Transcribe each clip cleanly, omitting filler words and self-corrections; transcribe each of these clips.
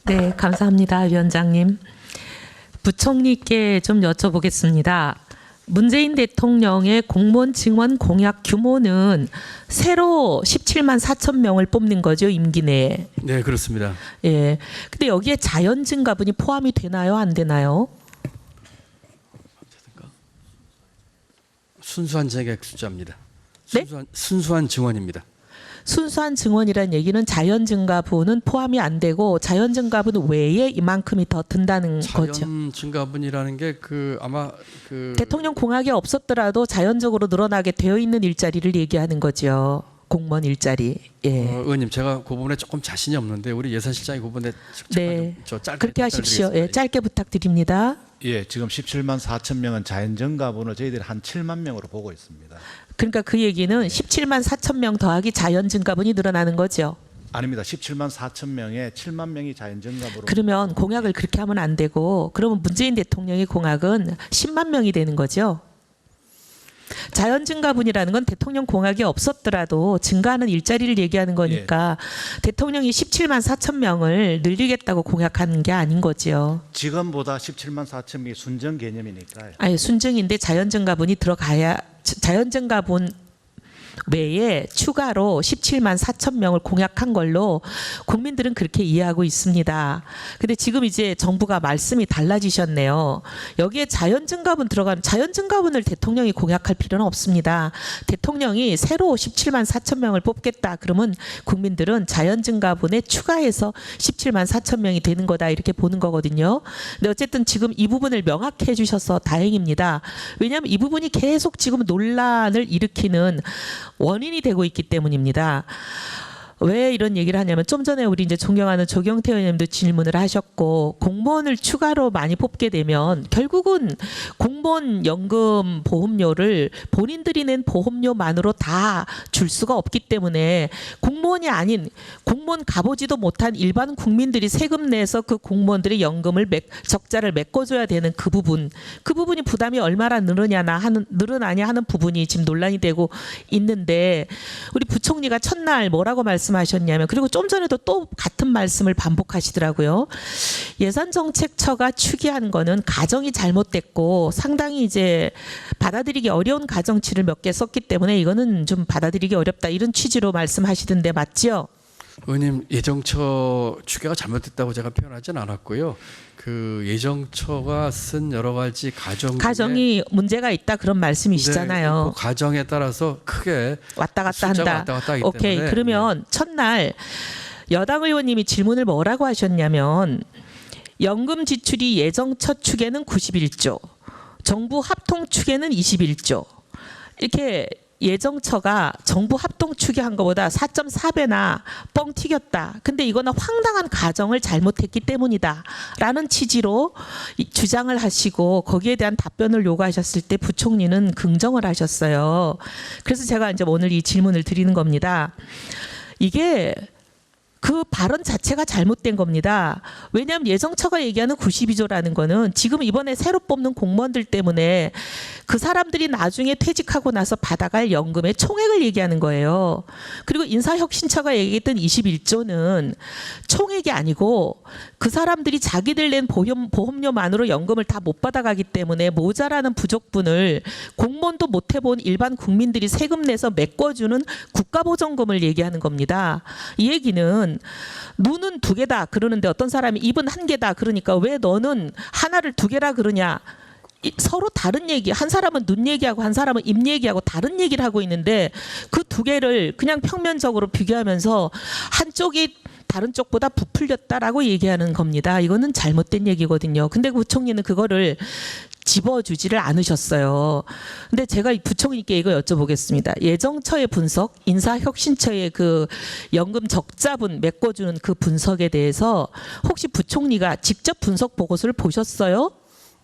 네, 감사합니다, 위원장님. 부총리께 좀 여쭤보겠습니다. 문재인 대통령의 공무원 증원 공약 규모는 새로 17만 4천 명을 뽑는 거죠, 임기 내에. 네, 그렇습니다. 예. 근데 여기에 자연 증가분이 포함이 되나요, 안 되나요? 순수한 재계획 숫자입니다. 네? 순수한 증원입니다. 순수한 증원이란 얘기는 자연 증가분은 포함이 안 되고 자연 증가분 외에 이만큼이 더 든다는 거죠. 자연 증가분이라는 게 아마 대통령 공약이 없었더라도 자연적으로 늘어나게 되어 있는 일자리를 얘기하는 거죠. 공무원 일자리. 예. 의원님, 제가 그 부분에 조금 자신이 없는데 우리 예산실장이 그 부분에 네. 저 짧게 그렇게 하십시오. 부탁드리겠습니다. 예, 짧게 부탁드립니다. 예, 지금 17만 4천 명은 자연증가분을 저희들이 한 7만 명으로 보고 있습니다. 그러니까 그 얘기는 17만 4천 명 더하기 자연 증가분이 늘어나는 거죠. 아닙니다. 17만 4천 명에 7만 명이 자연증가분으로. 그러면 공약을 그렇게 하면 안 되고 그러면 문재인 대통령의 공약은 10만 명이 되는 거죠. 자연 증가분이라는 건 대통령 공약이 없었더라도 증가하는 일자리를 얘기하는 거니까 대통령이 17만 4천 명을 늘리겠다고 공약하는 게 아닌 거죠. 지금보다 17만 4천 명이 순정 개념이니까요. 아니, 순증인데 자연 증가분이 들어가야 자연 증가분 외에 추가로 17만 4천 명을 공약한 걸로 국민들은 그렇게 이해하고 있습니다. 근데 지금 이제 정부가 말씀이 달라지셨네요. 여기에 자연증가분 들어가는 자연증가분을 대통령이 공약할 필요는 없습니다. 대통령이 새로 17만 4천 명을 뽑겠다 그러면 국민들은 자연증가분에 추가해서 17만 4천 명이 되는 거다 이렇게 보는 거거든요. 근데 어쨌든 지금 이 부분을 명확히 해주셔서 다행입니다. 왜냐하면 이 부분이 계속 지금 논란을 일으키는 원인이 되고 있기 때문입니다. 왜 이런 얘기를 하냐면 좀 전에 우리 이제 존경하는 조경태 의원님도 질문을 하셨고 공무원을 추가로 많이 뽑게 되면 결국은 공무원 연금 보험료를 본인들이 낸 보험료만으로 다 줄 수가 없기 때문에 공무원이 아닌 공무원 가보지도 못한 일반 국민들이 세금 내서 그 공무원들의 연금을 적자를 메꿔줘야 되는 그 부분이 부담이 얼마나 늘어나냐 하는 부분이 지금 논란이 되고 있는데 우리 부총리가 첫날 뭐라고 말씀하셨냐면 그리고 좀 전에도 또 같은 말씀을 반복하시더라고요. 예산정책처가 추기한 거는 가정이 잘못됐고 상당히 이제 받아들이기 어려운 가정치를 몇 개 썼기 때문에 이거는 좀 받아들이기 어렵다 이런 취지로 말씀하시던데 맞죠? 의원님, 예정처 추계가 잘못됐다고 제가 표현하진 않았고요. 그 예정처가 쓴 여러 가지 가정이 문제가 있다 그런 말씀이시잖아요. 그 가정에 따라서 크게 왔다 갔다 한다. 왔다 갔다 하기 오케이. 때문에 그러면 첫날 여당 의원님이 질문을 뭐라고 하셨냐면 연금 지출이 예정처 축에는 91조, 정부 합통 축에는 21조. 이렇게 예정처가 정부 합동 추계한 것보다 4.4배나 뻥 튀겼다. 근데 이거는 황당한 가정을 잘못했기 때문이다. 라는 취지로 주장을 하시고 거기에 대한 답변을 요구하셨을 때 부총리는 긍정을 하셨어요. 그래서 제가 이제 오늘 이 질문을 드리는 겁니다. 이게 그 발언 자체가 잘못된 겁니다. 왜냐하면 예정처가 얘기하는 92조라는 거는 지금 이번에 새로 뽑는 공무원들 때문에 그 사람들이 나중에 퇴직하고 나서 받아갈 연금의 총액을 얘기하는 거예요. 그리고 인사혁신처가 얘기했던 21조는 총액이 아니고 그 사람들이 자기들 낸 보험료만으로 연금을 다 못 받아가기 때문에 모자라는 부족분을 공무원도 못 해본 일반 국민들이 세금 내서 메꿔주는 국가보전금을 얘기하는 겁니다. 이 얘기는 눈은 두 개다 그러는데 어떤 사람이 입은 한 개다 그러니까 왜 너는 하나를 두 개라 그러냐. 서로 다른 얘기, 한 사람은 눈 얘기하고 한 사람은 입 얘기하고 다른 얘기를 하고 있는데 그 두 개를 그냥 평면적으로 비교하면서 한쪽이 다른 쪽보다 부풀렸다라고 얘기하는 겁니다. 이거는 잘못된 얘기거든요. 근데 부총리는 그거를 집어주지를 않으셨어요. 근데 제가 부총리께 이거 여쭤보겠습니다. 예정처의 분석, 인사혁신처의 그 연금 적자분 메꿔주는 그 분석에 대해서 혹시 부총리가 직접 분석 보고서를 보셨어요?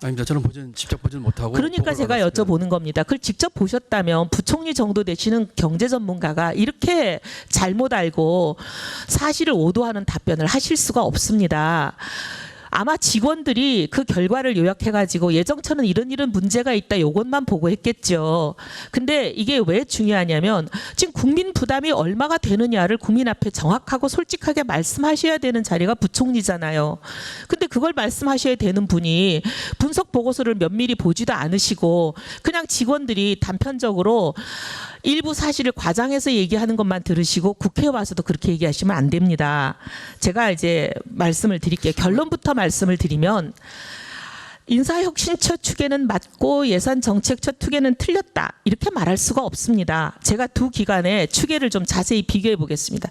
아닙니다. 저는 직접 보지는 못하고. 그러니까 제가 여쭤보는 겁니다. 그걸 직접 보셨다면 부총리 정도 되시는 경제 전문가가 이렇게 잘못 알고 사실을 오도하는 답변을 하실 수가 없습니다. 아마 직원들이 그 결과를 요약해가지고 예정처는 이런 문제가 있다 요것만 보고 했겠죠. 근데 이게 왜 중요하냐면 지금 국민 부담이 얼마가 되느냐를 국민 앞에 정확하고 솔직하게 말씀하셔야 되는 자리가 부총리잖아요. 근데 그걸 말씀하셔야 되는 분이 분석 보고서를 면밀히 보지도 않으시고 그냥 직원들이 단편적으로 일부 사실을 과장해서 얘기하는 것만 들으시고 국회에 와서도 그렇게 얘기하시면 안 됩니다. 제가 이제 말씀을 드릴게요. 결론부터 말씀을 드리면 인사혁신처 추계는 맞고 예산정책처 추계는 틀렸다. 이렇게 말할 수가 없습니다. 제가 두 기관의 추계를 좀 자세히 비교해 보겠습니다.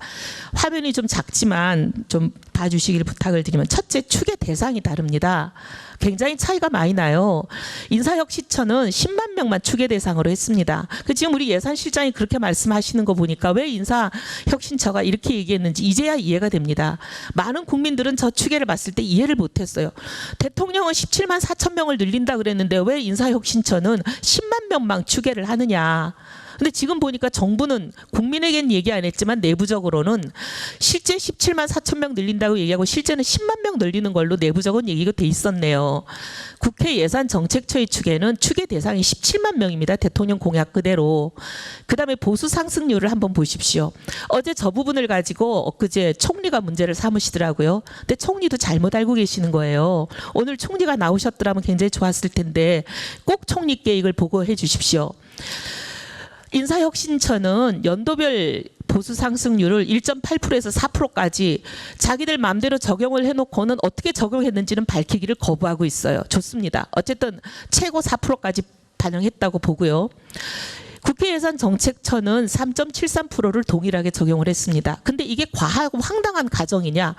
화면이 좀 작지만 좀 봐주시길 부탁을 드리면 첫째, 추계 대상이 다릅니다. 굉장히 차이가 많이 나요. 인사혁신처는 10만 명만 추계 대상으로 했습니다. 지금 우리 예산실장이 그렇게 말씀하시는 거 보니까 왜 인사혁신처가 이렇게 얘기했는지 이제야 이해가 됩니다. 많은 국민들은 저 추계를 봤을 때 이해를 못했어요. 대통령은 17만 4천 명을 늘린다 그랬는데 왜 인사혁신처는 10만 명만 추계를 하느냐. 근데 지금 보니까 정부는 국민에겐 얘기 안 했지만 내부적으로는 실제 17만 4천 명 늘린다고 얘기하고 실제는 10만 명 늘리는 걸로 내부적인 얘기가 돼 있었네요. 국회 예산정책처의 추계는 추계 대상이 17만 명입니다. 대통령 공약 그대로. 그다음에 보수 상승률을 한번 보십시오. 어제 저 부분을 가지고 엊그제 총리가 문제를 삼으시더라고요. 근데 총리도 잘못 알고 계시는 거예요. 오늘 총리가 나오셨더라면 굉장히 좋았을 텐데 꼭 총리께 이걸 보고해 주십시오. 인사혁신처는 연도별 보수 상승률을 1.8%에서 4%까지 자기들 마음대로 적용을 해놓고는 어떻게 적용했는지는 밝히기를 거부하고 있어요. 좋습니다. 어쨌든 최고 4%까지 반영했다고 보고요. 국회예산정책처는 3.73%를 동일하게 적용을 했습니다. 근데 이게 과하고 황당한 가정이냐?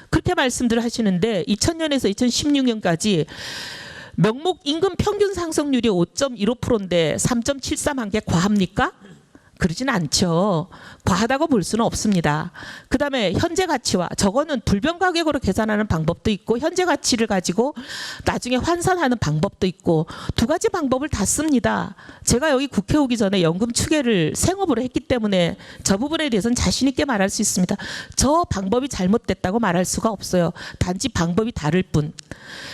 그렇게 말씀들 하시는데 2000년에서 2016년까지 명목 임금 평균 상승률이 5.15%인데 3.73한 게 과합니까? 그러진 않죠. 과하다고 볼 수는 없습니다. 그다음에 현재 가치와 저거는 불변 가격으로 계산하는 방법도 있고 현재 가치를 가지고 나중에 환산하는 방법도 있고 두 가지 방법을 다 씁니다. 제가 여기 국회 오기 전에 연금 추계를 생업으로 했기 때문에 저 부분에 대해서는 자신 있게 말할 수 있습니다. 저 방법이 잘못됐다고 말할 수가 없어요. 단지 방법이 다를 뿐.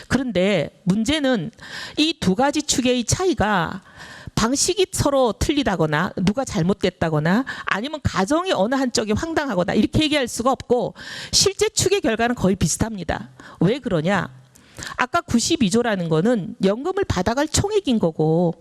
그런데 문제는 이 두 가지 추계의 차이가 방식이 서로 틀리다거나 누가 잘못됐다거나 아니면 가정이 어느 한쪽이 황당하거나 이렇게 얘기할 수가 없고 실제 추계 결과는 거의 비슷합니다. 왜 그러냐? 아까 92조라는 거는 연금을 받아갈 총액인 거고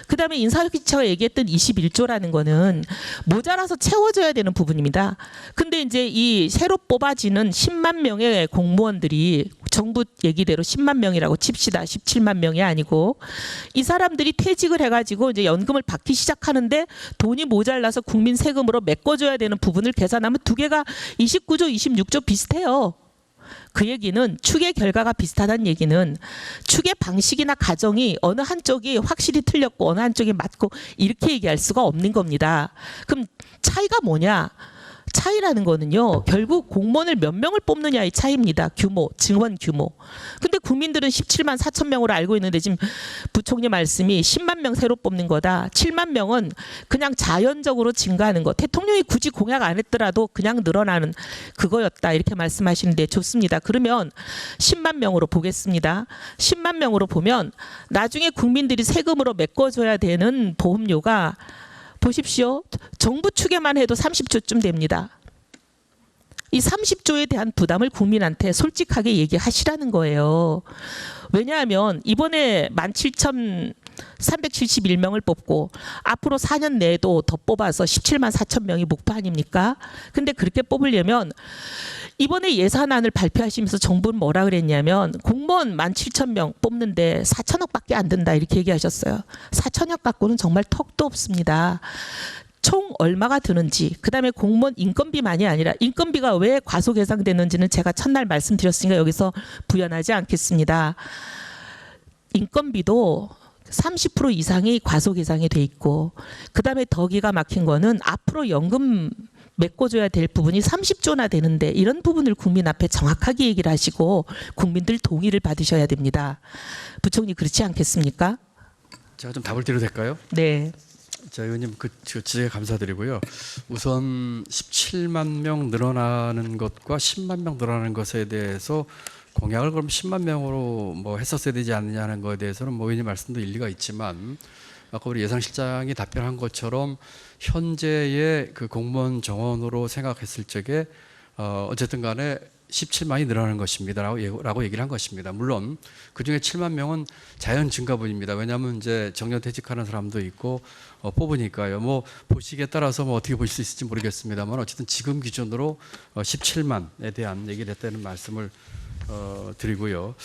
그다음에 인사혁신처가 얘기했던 21조라는 거는 모자라서 채워줘야 되는 부분입니다. 근데 이제 이 새로 뽑아지는 10만 명의 공무원들이 정부 얘기대로 10만 명이라고 칩시다. 17만 명이 아니고 이 사람들이 퇴직을 해가지고 이제 연금을 받기 시작하는데 돈이 모자라서 국민 세금으로 메꿔줘야 되는 부분을 계산하면 두 개가 29조, 26조 비슷해요. 그 얘기는 추계 결과가 비슷하다는 얘기는 추계 방식이나 가정이 어느 한쪽이 확실히 틀렸고 어느 한쪽이 맞고 이렇게 얘기할 수가 없는 겁니다. 그럼 차이가 뭐냐? 차이라는 거는요. 결국 공무원을 몇 명을 뽑느냐의 차이입니다. 규모, 증원 규모. 근데 국민들은 17만 4천 명으로 알고 있는데 지금 부총리 말씀이 10만 명 새로 뽑는 거다. 7만 명은 그냥 자연적으로 증가하는 거. 대통령이 굳이 공약 안 했더라도 그냥 늘어나는 그거였다. 이렇게 말씀하시는데 좋습니다. 그러면 10만 명으로 보겠습니다. 10만 명으로 보면 나중에 국민들이 세금으로 메꿔줘야 되는 보험료가 보십시오. 정부 추계만 해도 30조쯤 됩니다. 이 30조에 대한 부담을 국민한테 솔직하게 얘기하시라는 거예요. 왜냐하면 이번에 17,371명을 뽑고 앞으로 4년 내에도 더 뽑아서 17만 4천 명이 목표 아닙니까? 근데 그렇게 뽑으려면 이번에 예산안을 발표하시면서 정부는 뭐라 그랬냐면 공무원 17,000명 뽑는데 4천억밖에 안 든다 이렇게 얘기하셨어요. 4천억 갖고는 정말 턱도 없습니다. 총 얼마가 드는지 그다음에 공무원 인건비만이 아니라 인건비가 왜 과소 계상되는지는 제가 첫날 말씀드렸으니까 여기서 부연하지 않겠습니다. 인건비도 30% 이상이 과소 계상이 돼 있고 그다음에 더 기가 막힌 거는 앞으로 연금 메꿔줘야 될 부분이 30조나 되는데 이런 부분을 국민 앞에 정확하게 얘기를 하시고 국민들 동의를 받으셔야 됩니다. 부총리 그렇지 않겠습니까? 제가 좀 답을 드려도 될까요? 네. 자, 의원님 그 지적에 감사드리고요. 우선 17만 명 늘어나는 것과 10만 명 늘어나는 것에 대해서 공약을 그럼 10만 명으로 뭐 했었어야 되지 않느냐는 거에 대해서는 뭐 의원님 말씀도 일리가 있지만 아까 우리 예상실장이 답변한 것처럼 현재의 그 공무원 정원으로 생각했을 적에 어쨌든 간에 17만이 늘어나는 것입니다라고 얘기를 한 것입니다. 물론 그중에 7만 명은 자연 증가분입니다. 왜냐하면 이제 정년 퇴직하는 사람도 있고 뽑으니까요. 뭐 보시기에 따라서 뭐 어떻게 보실 수 있을지 모르겠습니다만 어쨌든 지금 기준으로 17만에 대한 얘기를 했다는 말씀을 드리고요.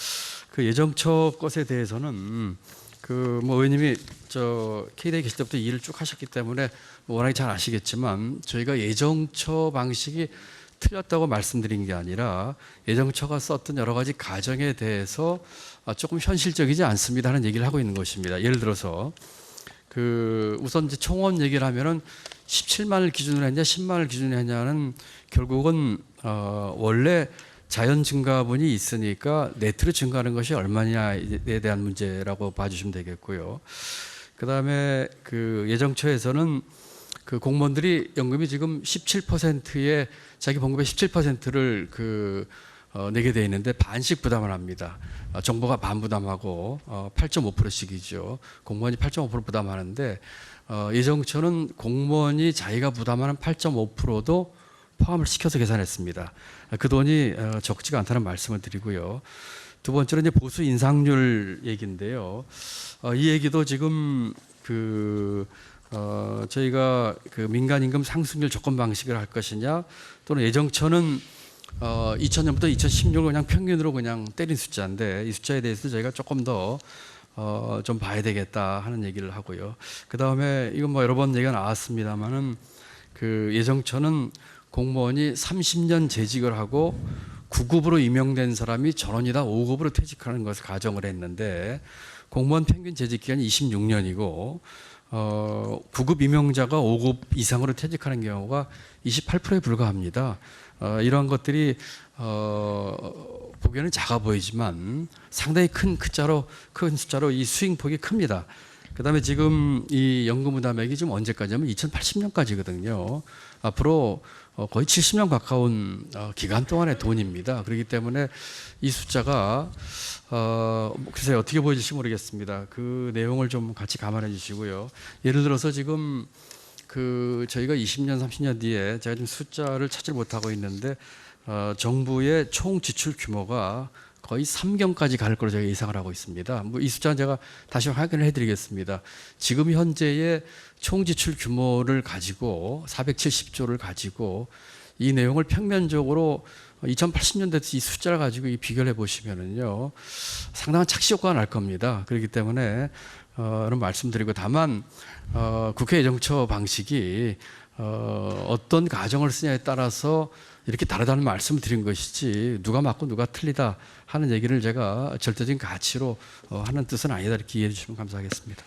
그 예정처 것에 대해서는 그 뭐 의원님이 저 K대에 계실 때부터 일을 쭉 하셨기 때문에 워낙에 잘 아시겠지만 저희가 예정처 방식이 틀렸다고 말씀드린 게 아니라 예정처가 썼던 여러 가지 가정에 대해서 조금 현실적이지 않습니다 하는 얘기를 하고 있는 것입니다. 예를 들어서 그 우선 이제 총원 얘기를 하면은 17만을 기준으로 했냐 10만을 기준으로 했냐는 결국은 원래 자연 증가분이 있으니까 네트로 증가하는 것이 얼마냐에 대한 문제라고 봐주시면 되겠고요. 그다음에 그 예정처에서는 그 공무원들이 연금이 지금 17%의 자기 봉급의 17%를 내게 돼 있는데 반씩 부담을 합니다. 정부가 반 부담하고 8.5%씩이죠. 공무원이 8.5% 부담하는데 예정처는 공무원이 자기가 부담하는 8.5%도 포함을 시켜서 계산했습니다. 그 돈이 적지가 않다는 말씀을 드리고요. 두 번째로 이제 보수 인상률 얘기인데요. 이 얘기도 지금 저희가 그 민간 임금 상승률 조건 방식을 할 것이냐 또는 예정처는 2000년부터 2016년 그냥 평균으로 그냥 때린 숫자인데 이 숫자에 대해서 저희가 조금 더 좀 봐야 되겠다 하는 얘기를 하고요. 그 다음에 이건 뭐 여러 번 얘기가 나왔습니다만은 그 예정처는 공무원이 30년 재직을 하고 9급으로 임명된 사람이 전원이 다 5급으로 퇴직하는 것을 가정을 했는데 공무원 평균 재직 기간이 26년이고 9급 임용자가 5급 이상으로 퇴직하는 경우가 28%에 불과합니다. 이러한 것들이 보기에는 작아 보이지만 상당히 큰 숫자로 이 수익폭이 큽니다. 그다음에 지금 이 연금 부담액이 지금 언제까지냐면 2080년까지거든요. 앞으로 거의 70년 가까운 기간 동안의 돈입니다. 그렇기 때문에 이 숫자가 글쎄요 어떻게 보여질지 모르겠습니다. 그 내용을 좀 같이 감안해 주시고요. 예를 들어서 지금 그 저희가 20년, 30년 뒤에 제가 지금 숫자를 찾지 못하고 있는데 정부의 총 지출 규모가 거의 3경까지 갈 걸로 제가 예상을 하고 있습니다. 뭐 이 숫자는 제가 다시 확인을 해드리겠습니다. 지금 현재의 총 지출 규모를 가지고 470조를 가지고 이 내용을 평면적으로 2080년대 이 숫자를 가지고 비교를 해보시면은요 상당한 착시 효과가 날 겁니다. 그렇기 때문에 이런 말씀드리고 다만 국회 예정처 방식이 어떤 가정을 쓰냐에 따라서 이렇게 다르다는 말씀을 드린 것이지 누가 맞고 누가 틀리다 하는 얘기를 제가 절대적인 가치로 하는 뜻은 아니다 이렇게 이해해 주시면 감사하겠습니다.